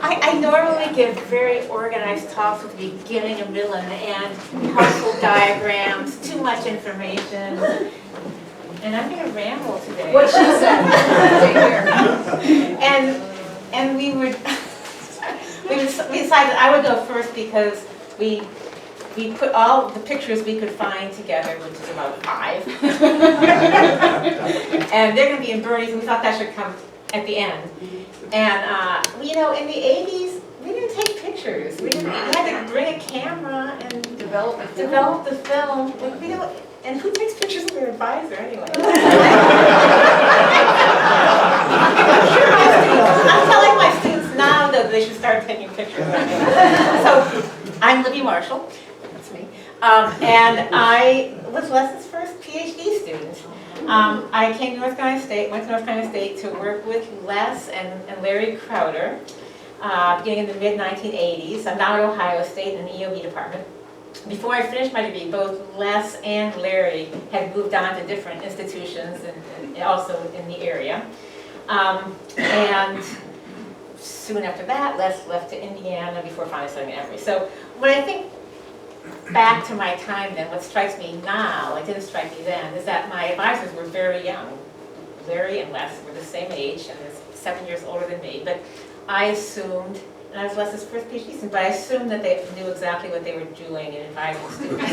I normally give very organized talks with the beginning, a middle, and the end, helpful diagrams, too much information. And I'm going to ramble today. What she said. And we decided I would go first because we put all the pictures we could find together, which is about 5. And they're going to be in Bernie's, and we thought that should come at the end. And in the 80s, we didn't take pictures. We had to bring a camera and develop the film. And who takes pictures of their advisor anyway? I'm telling my students now that they should start taking pictures. So I'm Libby Marschall. That's me. And I was Les's first PhD student. I came to North Carolina State, went to North Carolina State to work with Les and Larry Crowder, beginning in the mid-1980s. I'm now at Ohio State in the EOB department. Before I finished my degree, both Les and Larry had moved on to different institutions and also in the area. And soon after that, Les left to Indiana before finally studying at Emory. So when I think back to my time then, what strikes me now, it didn't strike me then, is that my advisors were very young. Larry and Les were the same age, and they're 7 years older than me, but I assumed, and I was Les's first PhD student, but I assumed that they knew exactly what they were doing in advising students.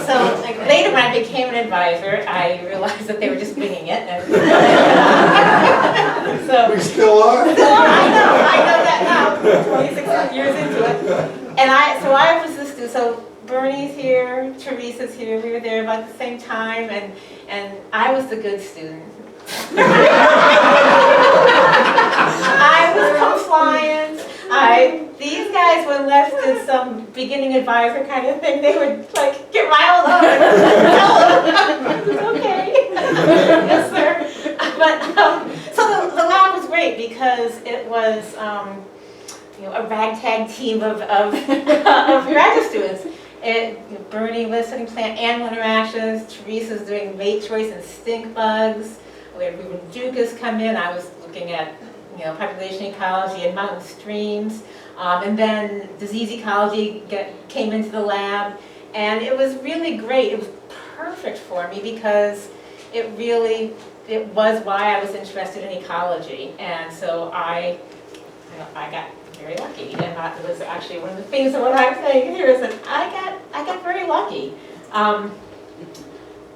So later when I became an advisor, I realized that they were just winging it. And so, we still are? I know that now, 26 years into it. And so I was the student, so Bernie's here, Teresa's here, we were there about the same time, and I was the good student. I was compliant. These guys, when Les did some beginning advisor kind of thing, they would like get riled up and tell them, okay, yes sir. But so the lab was great because it was a ragtag team of graduate students. Bernie was studying plant animal interactions. Teresa's doing mate choice and stink bugs. We had Ruben Dukas come in. I was looking at population ecology and mountain streams. And then disease ecology came into the lab. And it was really great. It was perfect for me because it was why I was interested in ecology. And so I got very lucky. And that was actually one of the things of what I'm saying here is that I got very lucky.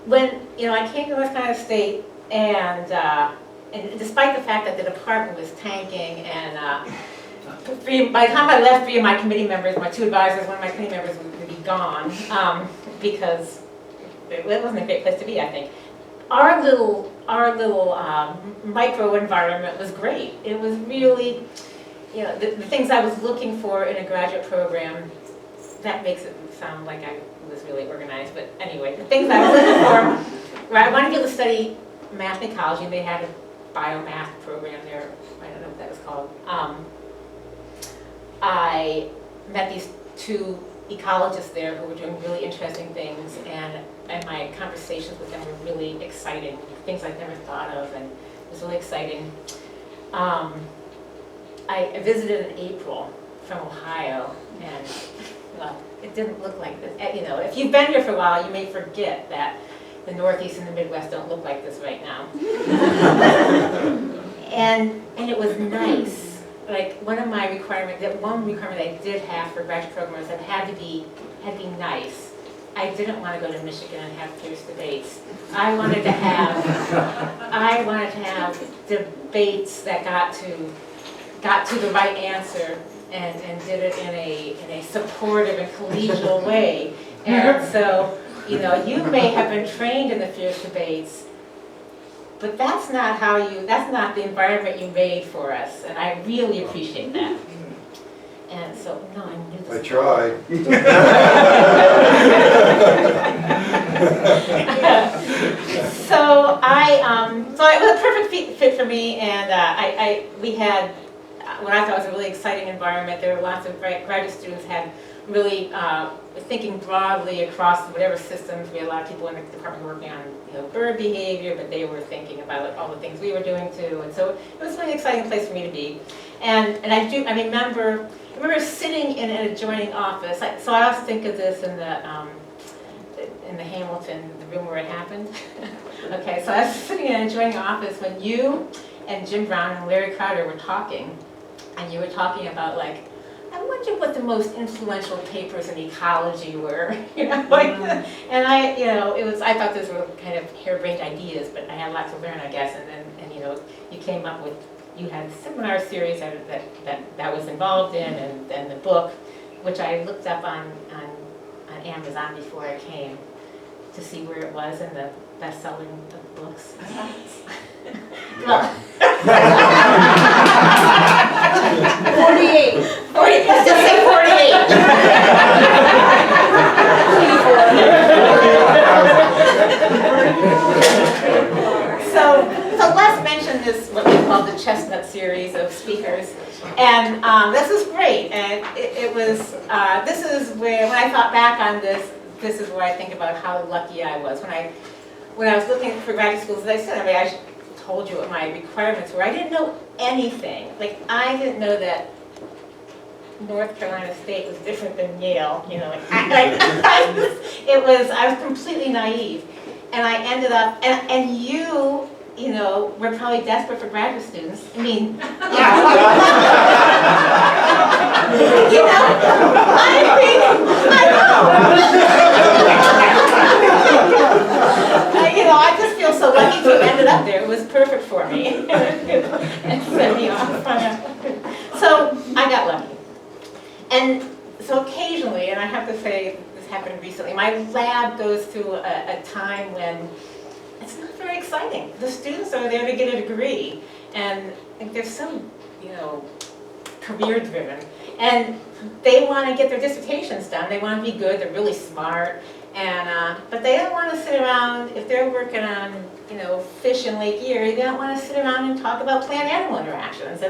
When I came to North Carolina State, and despite the fact that the department was tanking, and by the time I left, 3 of my committee members, my 2 advisors, one of my committee members would be gone because it wasn't a great place to be, I think. Our little micro environment was great. It was really, the things I was looking for in a graduate program. That makes it sound like I was really organized, but anyway, the things I was looking for, where I wanted to be able to study math and ecology. They had a biomath program there. I don't know what that was called. I met these 2 ecologists there who were doing really interesting things, and my conversations with them were really exciting, things I'd never thought of, and it was really exciting. I visited in April from Ohio, and it didn't look like this. If you've been here for a while, you may forget that the Northeast and the Midwest don't look like this right now. and it was nice. Like one requirement I did have for graduate programs that had to be nice. I didn't want to go to Michigan and have fierce debates. I wanted to have debates that got to the right answer and did it in a supportive and collegial way. And so, you may have been trained in the fierce debates, but that's not the environment you made for us, and I really appreciate that. And so, no, I knew this. I tried. So it was a perfect fit for me, and we had what I thought was a really exciting environment. There were lots of graduate students had really thinking broadly across whatever systems. We had a lot of people in the department working on bird behavior, but they were thinking about all the things we were doing too. And so it was really an exciting place for me to be. And I remember sitting in an adjoining office. So I always think of this in the Hamilton, the room where it happened. Okay, so I was sitting in an adjoining office when you and Jim Brown and Larry Crowder were talking, and you were talking about like, I wonder what the most influential papers in ecology were, and I thought those were kind of harebrained ideas, but I had a lot to learn, I guess, and you came up with, you had a seminar series that was involved in, and the book, which I looked up on Amazon before I came to see where it was in the best-selling of books. Well, 48. 40, let's just say 48. So Les mentioned this, what we call the chestnut series of speakers, and this is great. And it was, this is where, when I thought back on this is where I think about how lucky I was. When I was looking for graduate schools, as I said, I told you what my requirements were. I didn't know anything. Like, I didn't know that North Carolina State was different than Yale. I was completely naive. And I ended up, and you were probably desperate for graduate students. I mean, I just feel so lucky to have ended up there. It was perfect for me. And sent me off. So I got lucky. And so occasionally, and I have to say this happened recently, my lab goes through a time when it's not very exciting. The students are there to get a degree, and they're so, career-driven. And they want to get their dissertations done. They want to be good. They're really smart. But they don't want to sit around, if they're working on, fish in Lake Erie, they don't want to sit around and talk about plant-animal interactions.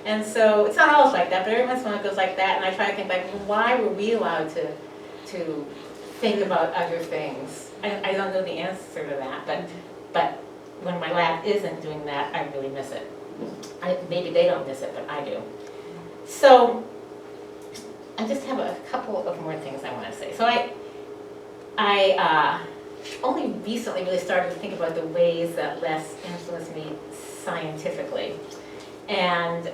And so it's not always like that, but every once in a while it goes like that, and I try to think, why were we allowed to think about other things? I don't know the answer to that, but when my lab isn't doing that, I really miss it. Maybe they don't miss it, but I do. So I just have a couple of more things I want to say. So I only recently really started to think about the ways that Les influenced me scientifically. And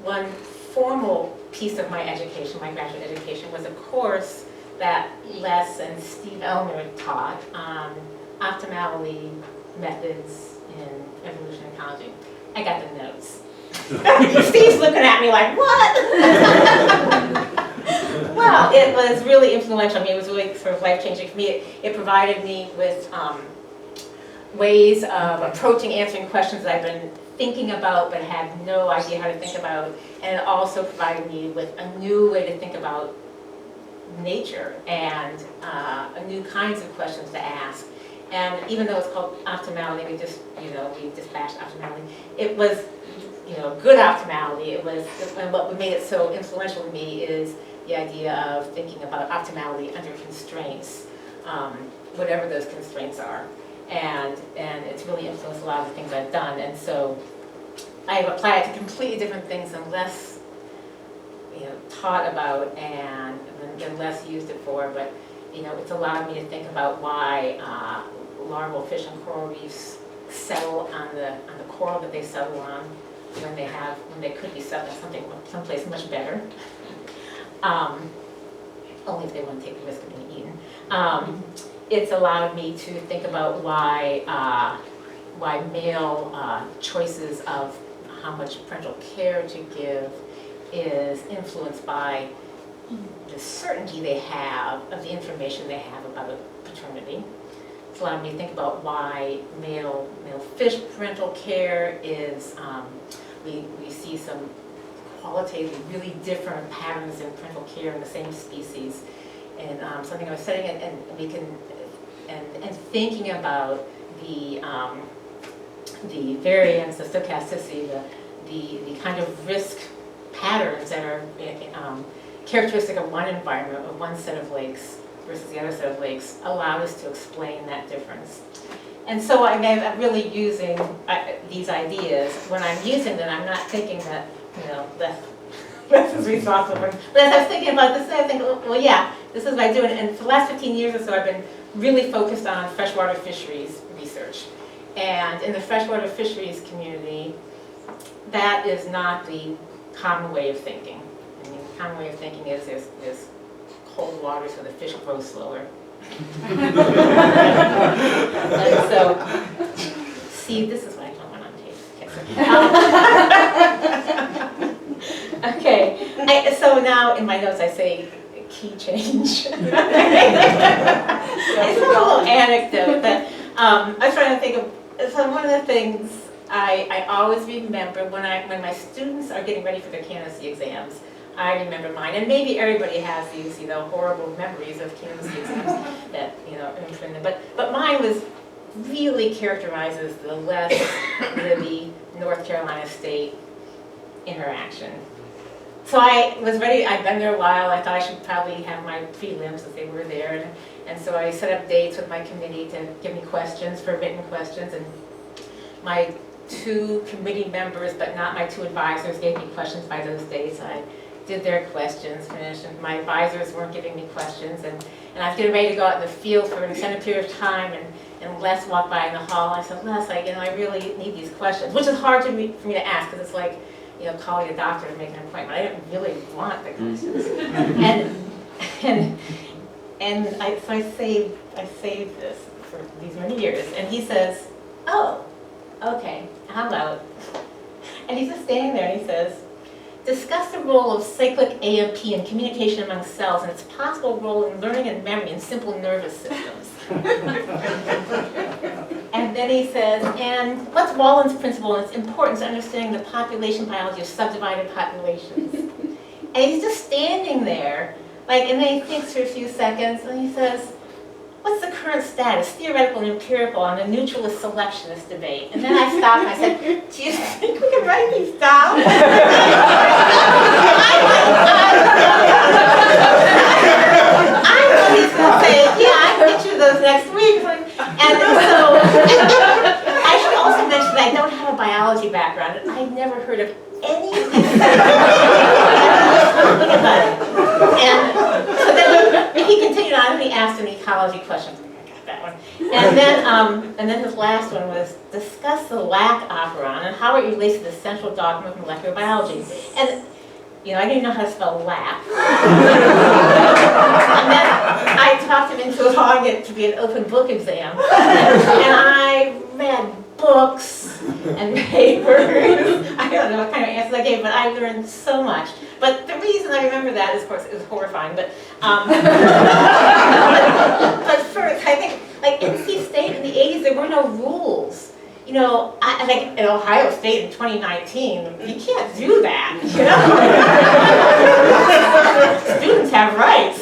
one formal piece of my education, my graduate education, was a course that Les and Steve Elmer taught on optimality methods in evolution ecology. I got the notes. Steve's looking at me like, what? Well, it was really influential. I mean, it was really sort of life-changing for me. It provided me with ways of approaching answering questions that I've been thinking about but had no idea how to think about. And it also provided me with a new way to think about nature and new kinds of questions to ask. And even though it's called optimality, we dispatched optimality. It was, good optimality. It was, and what made it so influential to me is the idea of thinking about optimality under constraints, whatever those constraints are. And it's really influenced a lot of the things I've done. And so I've applied it to completely different things and less, taught about and less used it for. But it's allowed me to think about why larval fish on coral reefs settle on the coral that they settle on when they could be settling someplace much better. Only if they want to take the risk of being eaten. It's allowed me to think about why male choices of how much parental care to give is influenced by the certainty they have of the information they have about paternity. It's allowed me to think about why male fish parental care is, we see some qualitatively really different patterns in parental care in the same species. And something I was studying, and thinking about the variance, the stochasticity, the kind of risk patterns that are characteristic of one environment, of one set of lakes versus the other set of lakes, allowed us to explain that difference. And so I'm really using these ideas. When I'm using them, I'm not thinking that, this is responsible for. But as I was thinking about this, I think, well, yeah, this is what I do. And for the last 15 years or so, I've been really focused on freshwater fisheries research. And in the freshwater fisheries community, that is not the common way of thinking. I mean, the common way of thinking is there's cold water so the fish grow slower. And so, see, this is what I don't want on tape. Okay, so now in my notes I say key change. It's a little anecdote, but I was trying to think of, so one of the things I always remember when my students are getting ready for their candidacy exams, I remember mine, and maybe everybody has these, horrible memories of candidacy exams that, imprint them. But mine was really characterizes the Les Libby, North Carolina State interaction. So I was ready, I'd been there a while, I thought I should probably have my prelims if they were there, and so I set up dates with my committee to give me questions for written questions, and my 2 committee members, but not my 2 advisors, gave me questions by those dates. I did their questions, finished, and my advisors weren't giving me questions, and I was getting ready to go out in the field for an extended period of time, and Les walked by in the hall, and I said, Les, I really need these questions, which is hard for me to ask, because it's like, calling a doctor to make an appointment. I didn't really want the questions. So I saved this for these many years, and he says, oh, okay, how about, and he's just standing there and he says, discuss the role of cyclic AMP in communication among cells and its possible role in learning and memory in simple nervous systems. And then he says, and what's Wallen's principle and its importance in understanding the population biology of subdivided populations? And he's just standing there, and then he thinks for a few seconds, and he says, what's the current status, theoretical and empirical, on the neutralist selectionist debate? And then I stopped and I said, do you think we can write these down? I know he's going to say, yeah, I picture those next week. And so, I should also mention that I don't have a biology background. I've never heard of any of these things. And so then he continued on and he asked an ecology question. I got that one. And then his last one was discuss the lac operon and how it relates to the central dogma of molecular biology. And I didn't even know how to spell lac. And then I talked him into allowing it to be an open book exam. And I read books and papers. I don't know what kind of answers I gave, but I learned so much. But the reason I remember that is, of course, it was horrifying. But first, I think, NC State in the 80s, there were no rules. I think at Ohio State in 2019, you can't do that, Students have rights.